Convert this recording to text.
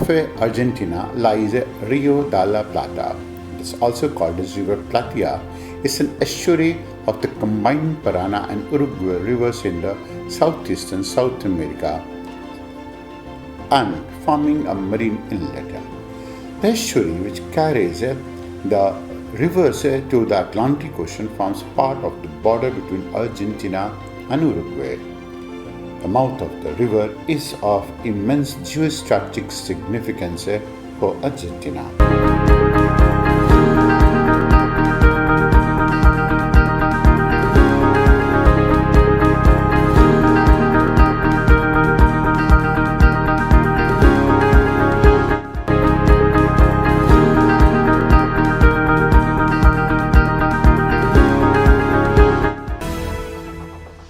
of Argentina lies Rio de la Plata. It is also called as River Plata. It's an estuary of the combined Paraná and Uruguay rivers in the southeastern South America and forming a marine inlet. The estuary, which carries the rivers to the Atlantic Ocean, forms part of the border between Argentina and Uruguay. The mouth of the river is of immense geostrategic significance for Argentina.